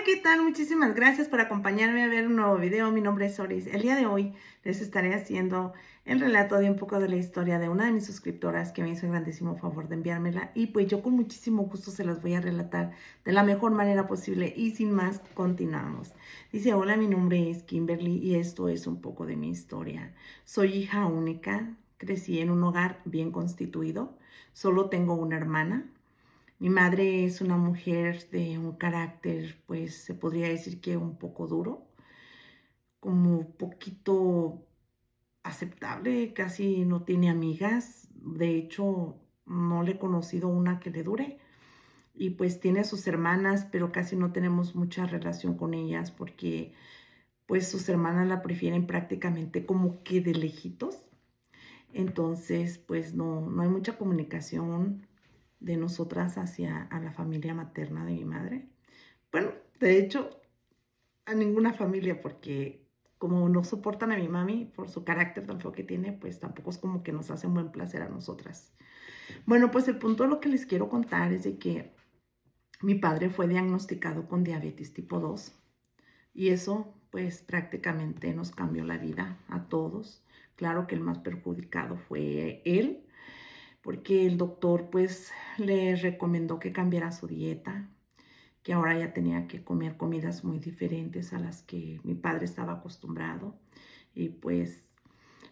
¿qué tal? Muchísimas gracias por acompañarme a ver un nuevo video. Mi nombre es Oris. El día de hoy les estaré haciendo el relato de un poco de la historia de una de mis suscriptoras que me hizo el grandísimo favor de enviármela. Y pues yo con muchísimo gusto se las voy a relatar de la mejor manera posible. Y sin más, continuamos. Dice, hola, mi nombre es Kimberly y esto es un poco de mi historia. Soy hija única, crecí en un hogar bien constituido. Solo tengo una hermana. Mi madre es una mujer de un carácter, pues se podría decir que un poco duro, como poquito aceptable, casi no tiene amigas. De hecho, no le he conocido una que le dure. Y pues tiene sus hermanas, pero casi no tenemos mucha relación con ellas porque pues sus hermanas la prefieren prácticamente como que de lejitos. Entonces, pues no hay mucha comunicación de nosotras hacia a la familia materna de mi madre. Bueno, de hecho, a ninguna familia, porque como no soportan a mi mami por su carácter tan feo que tiene, pues tampoco es como que nos hacen buen placer a nosotras. Bueno, pues el punto de lo que les quiero contar es de que mi padre fue diagnosticado con diabetes tipo 2 y eso pues prácticamente nos cambió la vida a todos. Claro que el más perjudicado fue él, porque el doctor pues le recomendó que cambiara su dieta, que ahora ya tenía que comer comidas muy diferentes a las que mi padre estaba acostumbrado. Y pues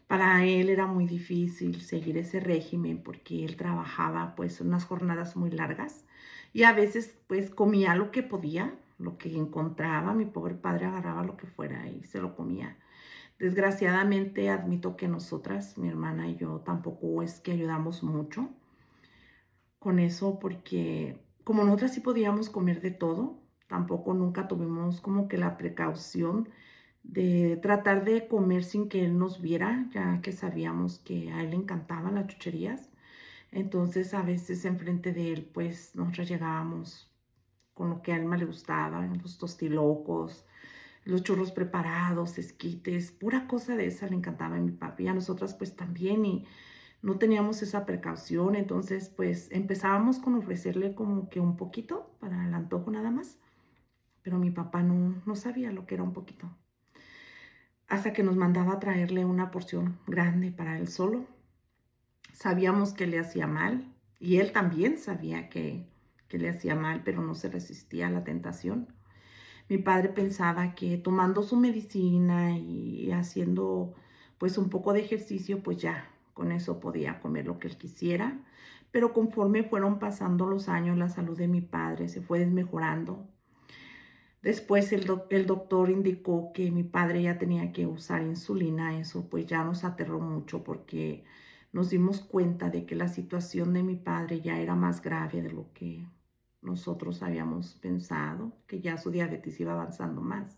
para él era muy difícil seguir ese régimen porque él trabajaba pues unas jornadas muy largas y a veces pues comía lo que podía, lo que encontraba. Mi pobre padre agarraba lo que fuera y se lo comía. Desgraciadamente admito que nosotras, mi hermana y yo, tampoco es que ayudamos mucho con eso porque como nosotras sí podíamos comer de todo, tampoco nunca tuvimos como que la precaución de tratar de comer sin que él nos viera, ya que sabíamos que a él le encantaban las chucherías. Entonces a veces enfrente de él pues nosotros llegábamos con lo que a él más le gustaba, los tostilocos, los churros preparados, esquites, pura cosa de esa le encantaba a mi papi. A nosotras pues también y no teníamos esa precaución, entonces pues empezábamos con ofrecerle como que un poquito para el antojo nada más, pero mi papá no sabía lo que era un poquito. Hasta que nos mandaba a traerle una porción grande para él solo. Sabíamos que le hacía mal y él también sabía que le hacía mal, pero no se resistía a la tentación. Mi padre pensaba que tomando su medicina y haciendo pues un poco de ejercicio, pues ya con eso podía comer lo que él quisiera. Pero conforme fueron pasando los años, la salud de mi padre se fue desmejorando. Después el doctor indicó que mi padre ya tenía que usar insulina. Eso pues ya nos aterró mucho porque nos dimos cuenta de que la situación de mi padre ya era más grave de lo que nosotros habíamos pensado, que ya su diabetes iba avanzando más.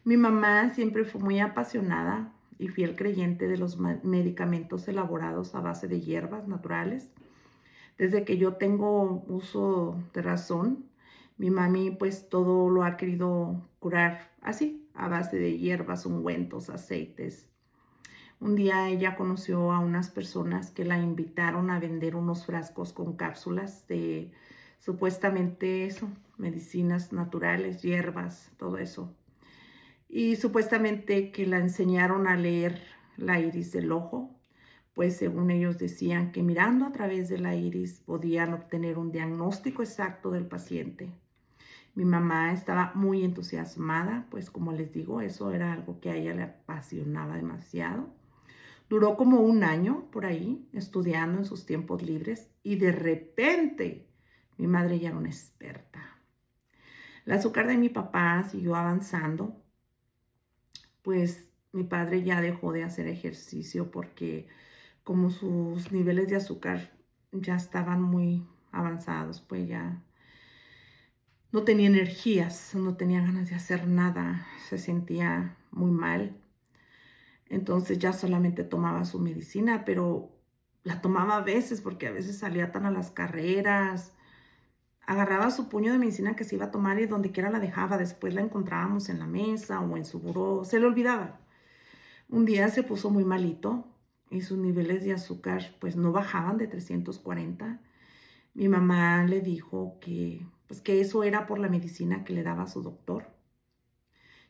Mi mamá siempre fue muy apasionada y fiel creyente de los medicamentos elaborados a base de hierbas naturales. Desde que yo tengo uso de razón, mi mami pues todo lo ha querido curar así, a base de hierbas, ungüentos, aceites. Un día ella conoció a unas personas que la invitaron a vender unos frascos con cápsulas de supuestamente eso, medicinas naturales, hierbas, todo eso. Y supuestamente que la enseñaron a leer la iris del ojo, pues según ellos decían que mirando a través de la iris podían obtener un diagnóstico exacto del paciente. Mi mamá estaba muy entusiasmada, pues como les digo, eso era algo que a ella le apasionaba demasiado. Duró como un año por ahí estudiando en sus tiempos libres y de repente mi madre ya era una experta. El azúcar de mi papá siguió avanzando, pues mi padre ya dejó de hacer ejercicio porque como sus niveles de azúcar ya estaban muy avanzados, pues ya no tenía energías, no tenía ganas de hacer nada, se sentía muy mal. Entonces ya solamente tomaba su medicina, pero la tomaba a veces porque a veces salía tan a las carreras, agarraba su puño de medicina que se iba a tomar y donde quiera la dejaba. Después la encontrábamos en la mesa o en su buró, se le olvidaba. Un día se puso muy malito y sus niveles de azúcar pues no bajaban de 340. Mi mamá le dijo que, pues, que eso era por la medicina que le daba su doctor,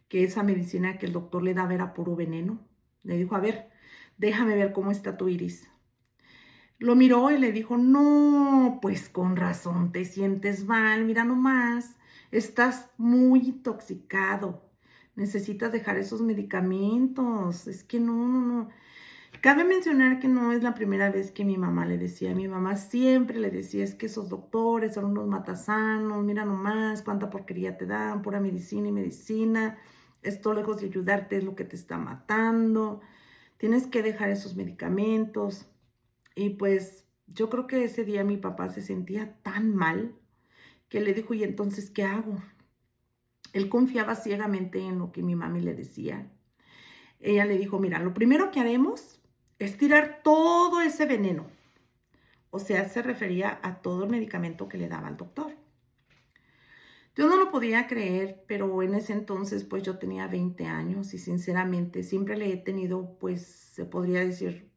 que esa medicina que el doctor le daba era puro veneno. Le dijo, a ver, déjame ver cómo está tu iris. Lo miró y le dijo, no, pues con razón te sientes mal, mira nomás, estás muy intoxicado, necesitas dejar esos medicamentos, es que no, no, no. Cabe mencionar que no es la primera vez que mi mamá le decía, mi mamá siempre le decía, es que esos doctores son unos matasanos, mira nomás cuánta porquería te dan, pura medicina y medicina, esto lejos de ayudarte es lo que te está matando, tienes que dejar esos medicamentos. Y pues yo creo que ese día mi papá se sentía tan mal que le dijo, ¿y entonces qué hago? Él confiaba ciegamente en lo que mi mami le decía. Ella le dijo, mira, lo primero que haremos es tirar todo ese veneno. O sea, se refería a todo el medicamento que le daba el doctor. Yo no lo podía creer, pero en ese entonces pues yo tenía 20 años y sinceramente siempre le he tenido, pues se podría decir,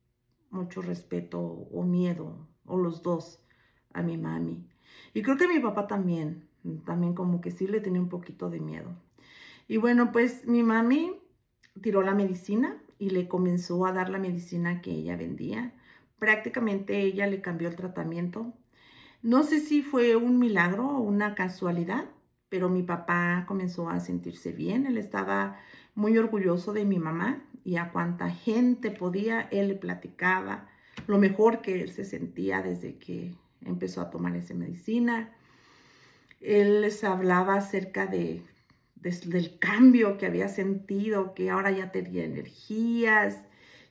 mucho respeto o miedo, o los dos, a mi mami. Y creo que mi papá también como que sí le tenía un poquito de miedo. Y bueno, pues mi mami tiró la medicina y le comenzó a dar la medicina que ella vendía. Prácticamente ella le cambió el tratamiento. No sé si fue un milagro o una casualidad, pero mi papá comenzó a sentirse bien. Él estaba muy orgulloso de mi mamá y a cuánta gente podía, él le platicaba lo mejor que él se sentía desde que empezó a tomar esa medicina. Él les hablaba acerca del cambio que había sentido, que ahora ya tenía energías,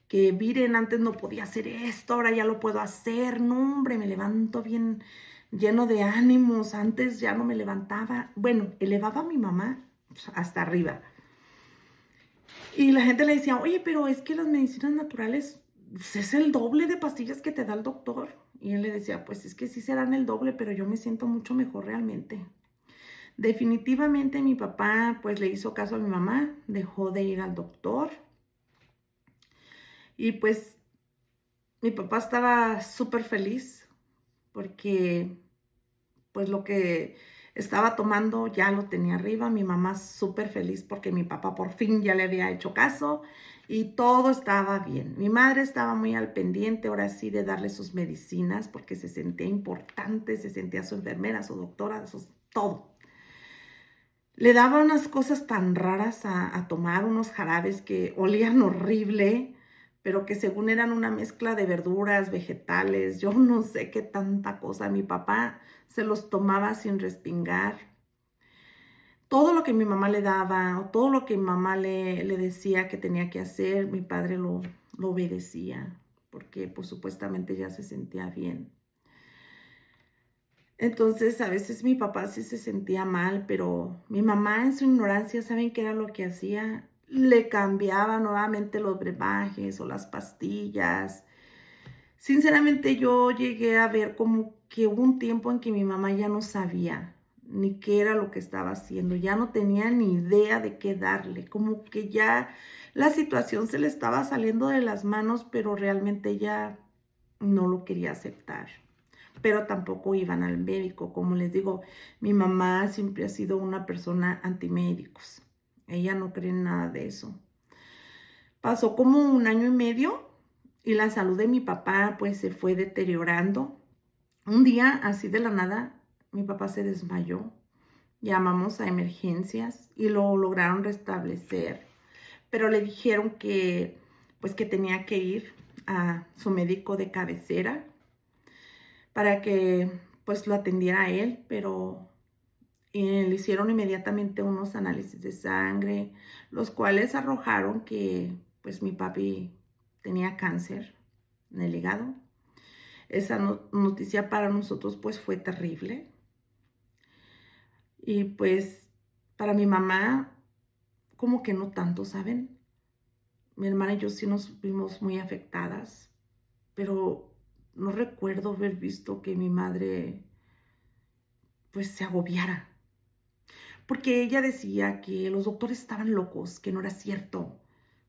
que miren, antes no podía hacer esto, ahora ya lo puedo hacer, no hombre, me levanto bien lleno de ánimos, antes ya no me levantaba, bueno, elevaba a mi mamá hasta arriba. Y la gente le decía, oye, pero es que las medicinas naturales pues, es el doble de pastillas que te da el doctor. Y él le decía, pues es que sí serán el doble, pero yo me siento mucho mejor realmente. Definitivamente mi papá pues le hizo caso a mi mamá, dejó de ir al doctor y pues mi papá estaba súper feliz porque pues lo que estaba tomando ya lo tenía arriba. Mi mamá súper feliz porque mi papá por fin ya le había hecho caso y todo estaba bien. Mi madre estaba muy al pendiente ahora sí de darle sus medicinas porque se sentía importante, se sentía su enfermera, su doctora, todo. Le daba unas cosas tan raras a tomar, unos jarabes que olían horrible, pero que según eran una mezcla de verduras, vegetales, yo no sé qué tanta cosa. Mi papá se los tomaba sin respingar. Todo lo que mi mamá le daba, o todo lo que mi mamá le decía que tenía que hacer, mi padre lo obedecía, porque pues supuestamente ya se sentía bien. Entonces, a veces mi papá sí se sentía mal, pero mi mamá en su ignorancia, ¿saben qué era lo que hacía? Le cambiaba nuevamente los brebajes o las pastillas. Sinceramente, yo llegué a ver como que hubo un tiempo en que mi mamá ya no sabía ni qué era lo que estaba haciendo, ya no tenía ni idea de qué darle, como que ya la situación se le estaba saliendo de las manos, pero realmente ella no lo quería aceptar, pero tampoco iban al médico. Como les digo, mi mamá siempre ha sido una persona antimédicos. Ella no cree en nada de eso. Pasó como un año y medio y la salud de mi papá pues se fue deteriorando. Un día, así de la nada, mi papá se desmayó. Llamamos a emergencias y lo lograron restablecer, pero le dijeron que pues que tenía que ir a su médico de cabecera para que pues lo atendiera a él, pero le hicieron inmediatamente unos análisis de sangre, los cuales arrojaron que pues mi papi tenía cáncer en el hígado. Esa noticia para nosotros pues fue terrible. Y pues para mi mamá como que no tanto, ¿saben? Mi hermana y yo sí nos vimos muy afectadas, pero no recuerdo haber visto que mi madre pues se agobiara. Porque ella decía que los doctores estaban locos, que no era cierto,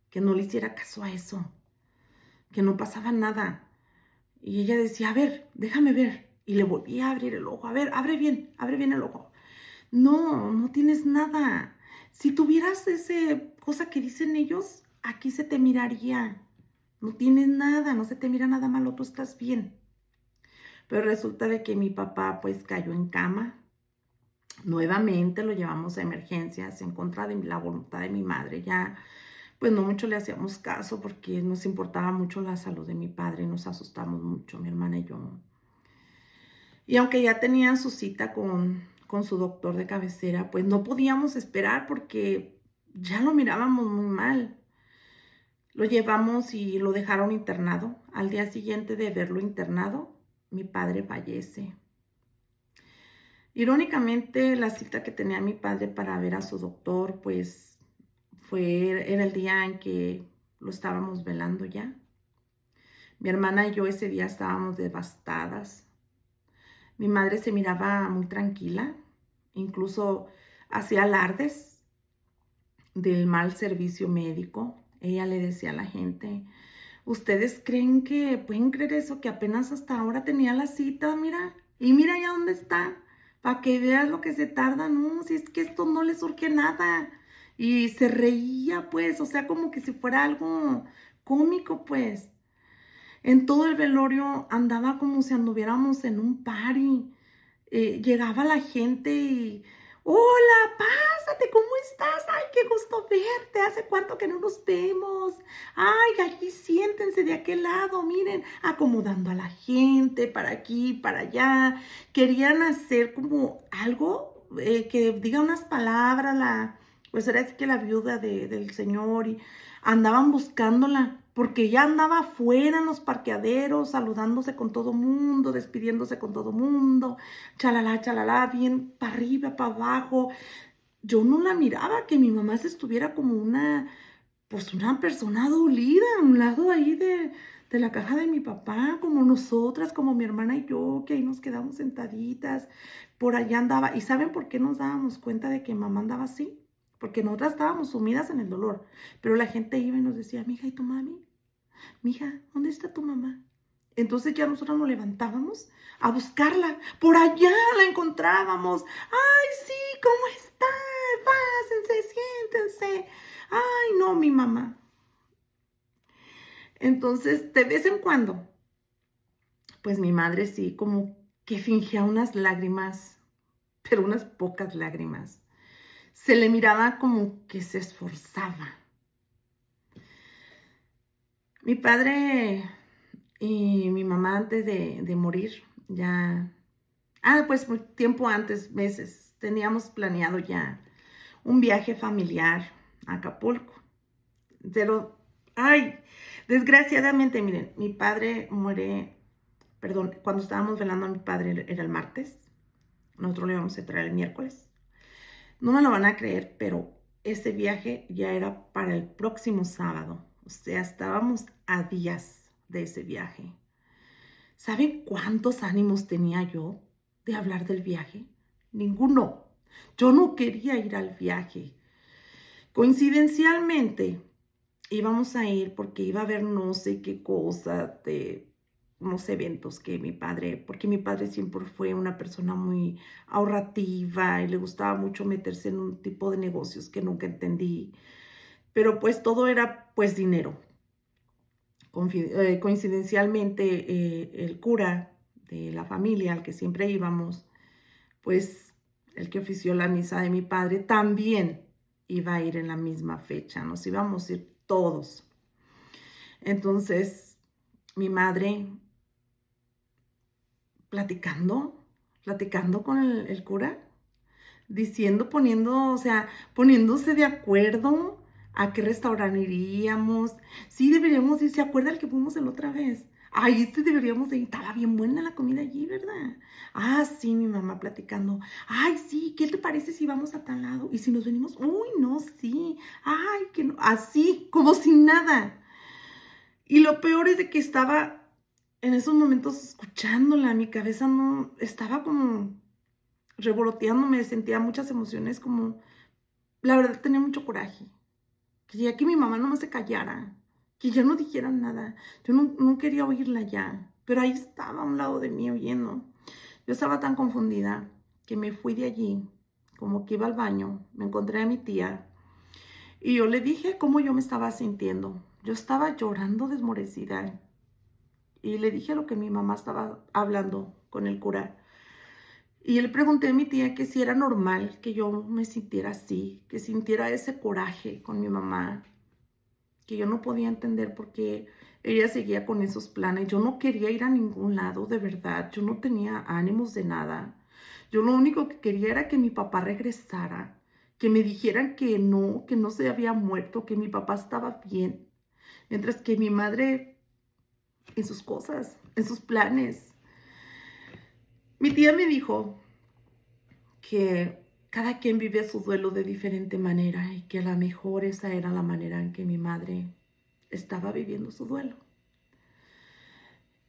que no le hiciera caso a eso, que no pasaba nada. Y ella decía, a ver, déjame ver. Y le volví a abrir el ojo. A ver, abre bien el ojo. No, no tienes nada. Si tuvieras ese cosa que dicen ellos, aquí se te miraría. No tienes nada, no se te mira nada malo, tú estás bien. Pero resulta de que mi papá pues cayó en cama. Nuevamente lo llevamos a emergencias en contra de la voluntad de mi madre. Ya pues no mucho le hacíamos caso porque nos importaba mucho la salud de mi padre. Nos asustamos mucho, mi hermana y yo. Y aunque ya tenía su cita con su doctor de cabecera, pues no podíamos esperar porque ya lo mirábamos muy mal. Lo llevamos y lo dejaron internado. Al día siguiente de verlo internado, mi padre fallece. Irónicamente, la cita que tenía mi padre para ver a su doctor, pues era el día en que lo estábamos velando ya. Mi hermana y yo ese día estábamos devastadas. Mi madre se miraba muy tranquila, incluso hacía alardes del mal servicio médico. Ella le decía a la gente, ¿ustedes creen que pueden creer eso? Que apenas hasta ahora tenía la cita, mira, y mira ya dónde está, para que veas lo que se tarda, no, si es que esto no le surge nada. Y se reía, pues, o sea, como que si fuera algo cómico, pues. En todo el velorio andaba como si anduviéramos en un party. Llegaba la gente y, hola, pásate, ¿cómo estás? Ay, qué gusto verte, ¿hace cuánto que no nos vemos? Ay, aquí siéntense de aquel lado, miren, acomodando a la gente para aquí, para allá. Querían hacer como algo que diga unas palabras, pues era que la viuda del señor, y andaban buscándola, porque ella andaba afuera en los parqueaderos, saludándose con todo mundo, despidiéndose con todo mundo, chalala, bien para arriba, para abajo. Yo no la miraba, que mi mamá se estuviera como pues una persona dolida a un lado ahí de la caja de mi papá, como nosotras, como mi hermana y yo, que ahí nos quedamos sentaditas, por allá andaba. ¿Y saben por qué nos dábamos cuenta de que mamá andaba así? Porque nosotras estábamos sumidas en el dolor, pero la gente iba y nos decía, mija, ¿y tu mami? Mija, ¿dónde está tu mamá? Entonces ya nosotros nos levantábamos a buscarla. Por allá la encontrábamos. Ay, sí, ¿cómo está? Pásense, siéntense. Ay, no, mi mamá. Entonces, de vez en cuando, pues mi madre sí, como que fingía unas lágrimas, pero unas pocas lágrimas. Se le miraba como que se esforzaba. Mi padre y mi mamá antes de morir, ya, pues tiempo antes, meses, teníamos planeado ya un viaje familiar a Acapulco. Pero, ay, desgraciadamente, miren, mi padre muere, perdón, cuando estábamos velando a mi padre era el martes, nosotros le íbamos a entrar el miércoles. No me lo van a creer, pero ese viaje ya era para el próximo sábado. O sea, estábamos a días de ese viaje. ¿Saben cuántos ánimos tenía yo de hablar del viaje? Ninguno. Yo no quería ir al viaje. Coincidencialmente, íbamos a ir porque iba a haber no sé qué cosa de unos eventos que porque mi padre siempre fue una persona muy ahorrativa y le gustaba mucho meterse en un tipo de negocios que nunca entendí. Pero pues todo era pues dinero. Coincidencialmente, el cura de la familia al que siempre íbamos, pues el que ofició la misa de mi padre, también iba a ir en la misma fecha. Nos íbamos a ir todos. Entonces, mi madre platicando con el cura, poniéndose de acuerdo a qué restaurante iríamos. Sí, deberíamos ir. ¿Se acuerda el que fuimos la otra vez? Ay, deberíamos de ir. Estaba bien buena la comida allí, ¿verdad? Ah, sí, mi mamá platicando. Ay, sí, ¿qué te parece si vamos a tal lado? Y si nos venimos, uy, no, sí. Ay, que no. Así, como sin nada. Y lo peor es de que estaba en esos momentos escuchándola. Mi cabeza no, estaba como revoloteándome, sentía muchas emociones, como, la verdad tenía mucho coraje. Quería que mi mamá no se callara, que ya no dijera nada. Yo no quería oírla ya, pero ahí estaba a un lado de mí oyendo. Yo estaba tan confundida que me fui de allí, como que iba al baño, me encontré a mi tía y yo le dije cómo yo me estaba sintiendo. Yo estaba llorando desmorecida y le dije lo que mi mamá estaba hablando con el cura. Y le pregunté a mi tía que si era normal que yo me sintiera así, que sintiera ese coraje con mi mamá, que yo no podía entender por qué ella seguía con esos planes. Yo no quería ir a ningún lado, de verdad. Yo no tenía ánimos de nada. Yo lo único que quería era que mi papá regresara, que me dijeran que no se había muerto, que mi papá estaba bien, mientras que mi madre en sus cosas, en sus planes. Mi tía me dijo que cada quien vive su duelo de diferente manera y que a lo mejor esa era la manera en que mi madre estaba viviendo su duelo.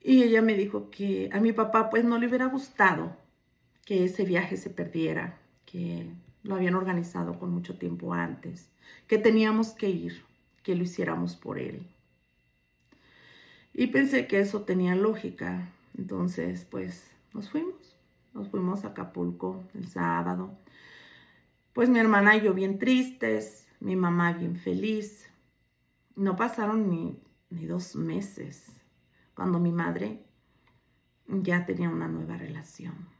Y ella me dijo que a mi papá pues no le hubiera gustado que ese viaje se perdiera, que lo habían organizado con mucho tiempo antes, que teníamos que ir, que lo hiciéramos por él. Y pensé que eso tenía lógica, entonces pues nos fuimos a Acapulco el sábado. Pues mi hermana y yo bien tristes, mi mamá bien feliz. No pasaron ni 2 meses cuando mi madre ya tenía una nueva relación.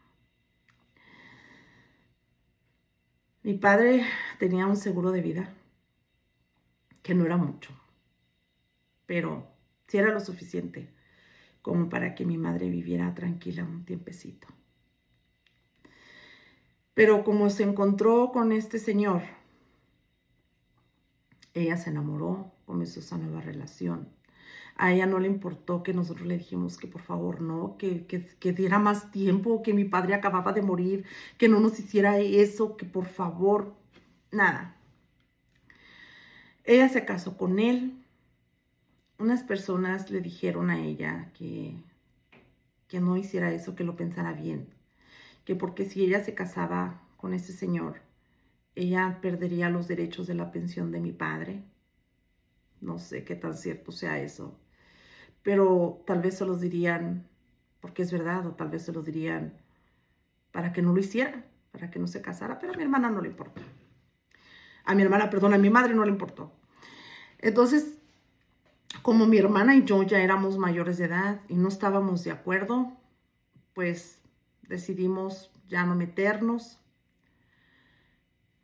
Mi padre tenía un seguro de vida, que no era mucho, pero sí era lo suficiente como para que mi madre viviera tranquila un tiempecito. Pero como se encontró con este señor, ella se enamoró, comenzó esa nueva relación. A ella no le importó que nosotros le dijimos que por favor no, que diera más tiempo, que mi padre acababa de morir, que no nos hiciera eso, que por favor, nada. Ella se casó con él. Unas personas le dijeron a ella que no hiciera eso, que lo pensara bien, que porque si ella se casaba con ese señor, ella perdería los derechos de la pensión de mi padre. No sé qué tan cierto sea eso, pero tal vez se los dirían porque es verdad, o tal vez se los dirían para que no lo hiciera, para que no se casara, pero a mi hermana no le importó. A mi madre no le importó. Entonces, como mi hermana y yo ya éramos mayores de edad y no estábamos de acuerdo, pues decidimos ya no meternos,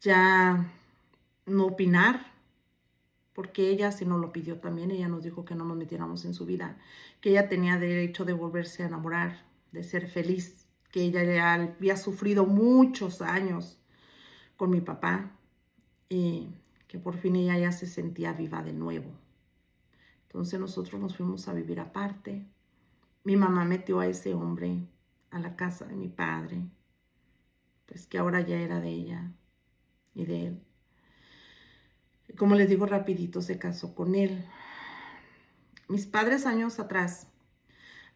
ya no opinar, porque ella sí nos lo pidió también. Ella nos dijo que no nos metiéramos en su vida, que ella tenía derecho de volverse a enamorar, de ser feliz, que ella ya había sufrido muchos años con mi papá y que por fin ella ya se sentía viva de nuevo. Entonces nosotros nos fuimos a vivir aparte. Mi mamá metió a ese hombre a la casa de mi padre, pues que ahora ya era de ella y de él. Y como les digo, rapidito se casó con él. Mis padres años atrás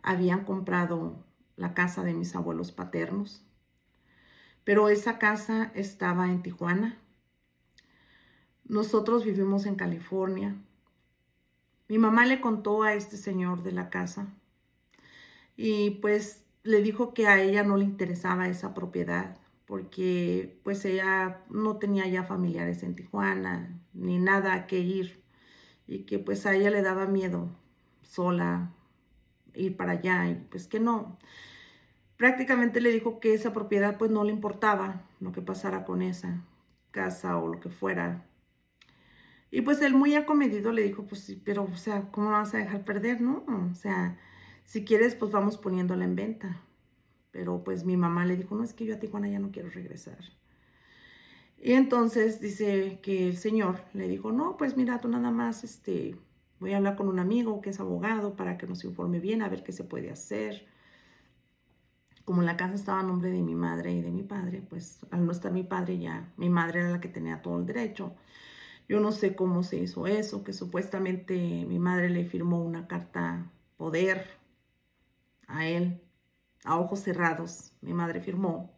habían comprado la casa de mis abuelos paternos, pero esa casa estaba en Tijuana. Nosotros vivimos en California. Mi mamá le contó a este señor de la casa y pues le dijo que a ella no le interesaba esa propiedad porque pues ella no tenía ya familiares en Tijuana ni nada a qué ir y que pues a ella le daba miedo sola ir para allá y pues que no. Prácticamente le dijo que esa propiedad pues no le importaba lo que pasara con esa casa o lo que fuera. Y pues él muy acomedido le dijo, pues sí, pero o sea, ¿cómo la vas a dejar perder, no? O sea, si quieres pues vamos poniéndola en venta. Pero pues mi mamá le dijo, no, es que yo a Tijuana ya no quiero regresar. Y entonces dice que el señor le dijo, no, pues mira, tú nada más, voy a hablar con un amigo que es abogado para que nos informe bien a ver qué se puede hacer. Como la casa estaba a nombre de mi madre y de mi padre, pues al no estar mi padre ya, mi madre era la que tenía todo el derecho. Yo no sé cómo se hizo eso, que supuestamente mi madre le firmó una carta poder a él, a ojos cerrados, mi madre firmó.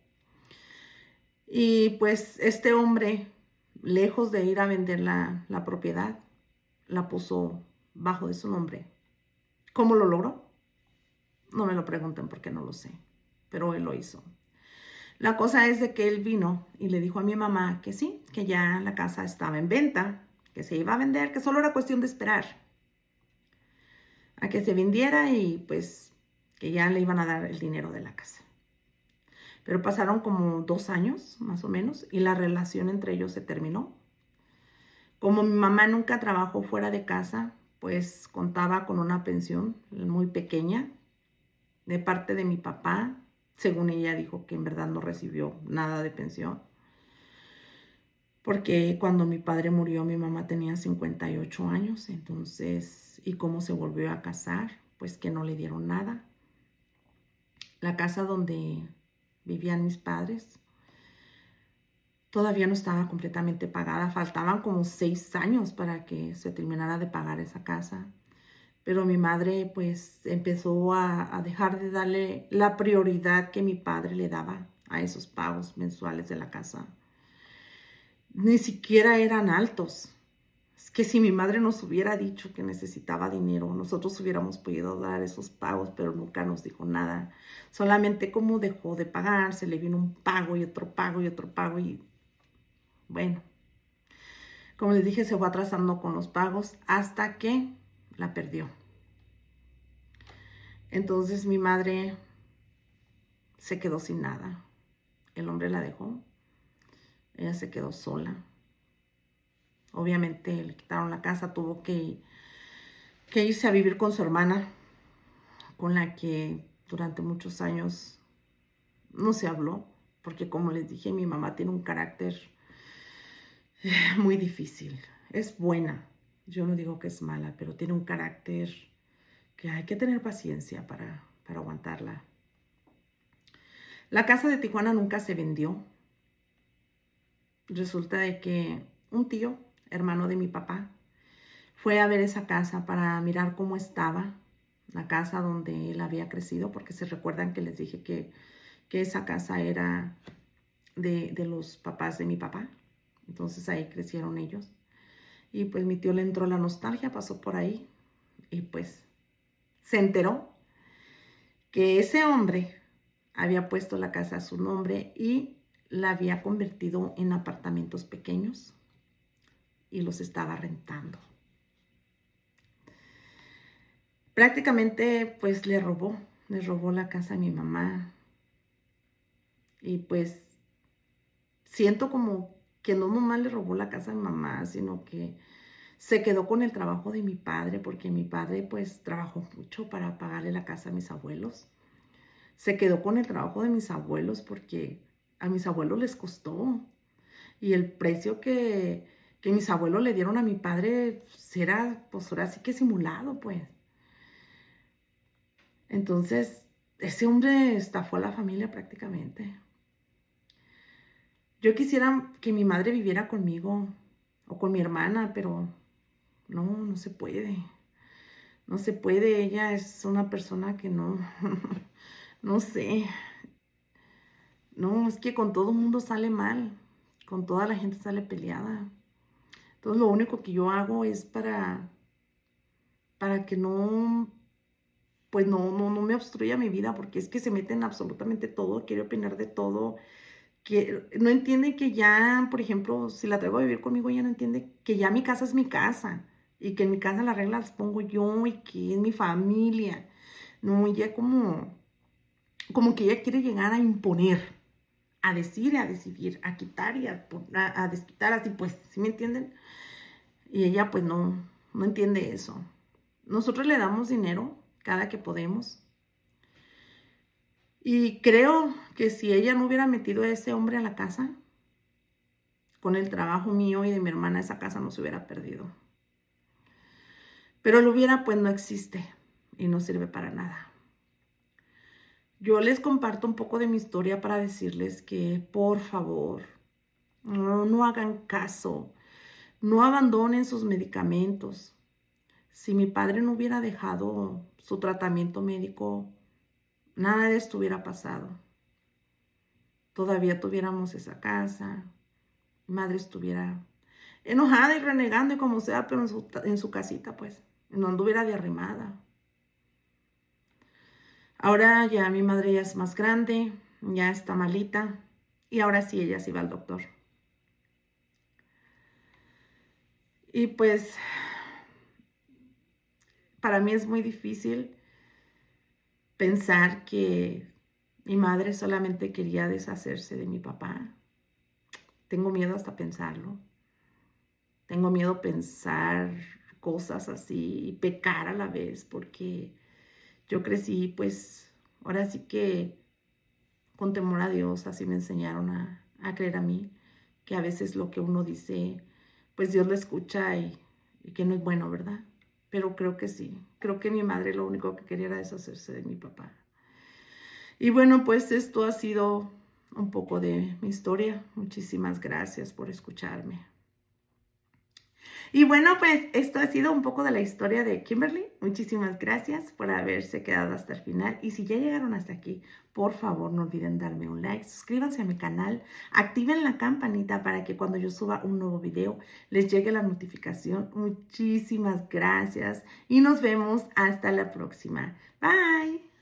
Y pues este hombre, lejos de ir a vender la propiedad, la puso bajo de su nombre. ¿Cómo lo logró? No me lo pregunten porque no lo sé. pero él lo hizo. La cosa es de que él vino y le dijo a mi mamá que sí, que ya la casa estaba en venta, que se iba a vender, que solo era cuestión de esperar a que se vendiera y pues que ya le iban a dar el dinero de la casa. Pero pasaron como 2 años, más o menos, y la relación entre ellos se terminó. Como mi mamá nunca trabajó fuera de casa, pues contaba con una pensión muy pequeña de parte de mi papá. Según ella dijo que en verdad no recibió nada de pensión. Porque cuando mi padre murió, mi mamá tenía 58 años, entonces, y cómo se volvió a casar, pues que no le dieron nada. La casa donde vivían mis padres todavía no estaba completamente pagada, faltaban como 6 años para que se terminara de pagar esa casa. Pero mi madre pues empezó a dejar de darle la prioridad que mi padre le daba a esos pagos mensuales de la casa. Ni siquiera eran altos. Es que si mi madre nos hubiera dicho que necesitaba dinero, nosotros hubiéramos podido dar esos pagos, pero nunca nos dijo nada. Solamente como dejó de pagar, se le vino un pago y otro pago y otro pago y bueno, como les dije, se fue atrasando con los pagos hasta que la perdió. Entonces mi madre se quedó sin nada. El hombre la dejó. Ella se quedó sola. Obviamente le quitaron la casa, tuvo que irse a vivir con su hermana, con la que durante muchos años no se habló, porque como les dije, mi mamá tiene un carácter muy difícil. Es buena, yo no digo que es mala, pero tiene un carácter que hay que tener paciencia para aguantarla. La casa de Tijuana nunca se vendió. Resulta de que un tío, hermano de mi papá, fue a ver esa casa para mirar cómo estaba, la casa donde él había crecido, porque se recuerdan que les dije que esa casa era de los papás de mi papá. Entonces ahí crecieron ellos. Y pues mi tío le entró la nostalgia, pasó por ahí y pues se enteró que ese hombre había puesto la casa a su nombre y la había convertido en apartamentos pequeños y los estaba rentando. Prácticamente pues le robó la casa a mi mamá y pues siento como que no nomás le robó la casa a mi mamá, sino que se quedó con el trabajo de mi padre, porque mi padre pues trabajó mucho para pagarle la casa a mis abuelos. Se quedó con el trabajo de mis abuelos porque a mis abuelos les costó. Y el precio que mis abuelos le dieron a mi padre pues, era, pues ahora sí que simulado, pues. Entonces, ese hombre estafó a la familia prácticamente. Yo quisiera que mi madre viviera conmigo o con mi hermana, pero no se puede. No se puede, ella es una persona que no, no sé. No, es que con todo el mundo sale mal, con toda la gente sale peleada. Entonces lo único que yo hago es para que no, pues no me obstruya mi vida, porque es que se meten absolutamente todo, quiere opinar de todo, que no entiende que ya, por ejemplo, si la traigo a vivir conmigo, ella no entiende que ya mi casa es mi casa, y que en mi casa las reglas las pongo yo, y que es mi familia. No, ella como que ella quiere llegar a imponer, a decir y a decidir, a quitar y a desquitar, así pues, ¿sí me entienden? Y ella pues no entiende eso. Nosotros le damos dinero cada que podemos. Y creo que si ella no hubiera metido a ese hombre a la casa, con el trabajo mío y de mi hermana, esa casa no se hubiera perdido. Pero lo hubiera, pues no existe y no sirve para nada. Yo les comparto un poco de mi historia para decirles que, por favor, no hagan caso. No abandonen sus medicamentos. Si mi padre no hubiera dejado su tratamiento médico, nada de esto hubiera pasado. Todavía tuviéramos esa casa. Mi madre estuviera enojada y renegando y como sea, pero en su casita, pues. No anduviera de arrimada. Ahora ya mi madre ya es más grande, ya está malita y ahora sí ella sí va al doctor. Y pues para mí es muy difícil pensar que mi madre solamente quería deshacerse de mi papá. Tengo miedo hasta pensarlo. Tengo miedo pensar cosas así y pecar a la vez porque yo crecí pues ahora sí que con temor a Dios, así me enseñaron a creer a mí, que a veces lo que uno dice, pues Dios lo escucha y que no es bueno, ¿verdad? Pero creo que sí, creo que mi madre lo único que quería era deshacerse de mi papá. Y bueno, pues esto ha sido un poco de mi historia. Muchísimas gracias por escucharme. Y bueno, pues esto ha sido un poco de la historia de Kimberly. Muchísimas gracias por haberse quedado hasta el final. Y si ya llegaron hasta aquí, por favor no olviden darme un like, suscríbanse a mi canal, activen la campanita para que cuando yo suba un nuevo video les llegue la notificación. Muchísimas gracias y nos vemos hasta la próxima. Bye.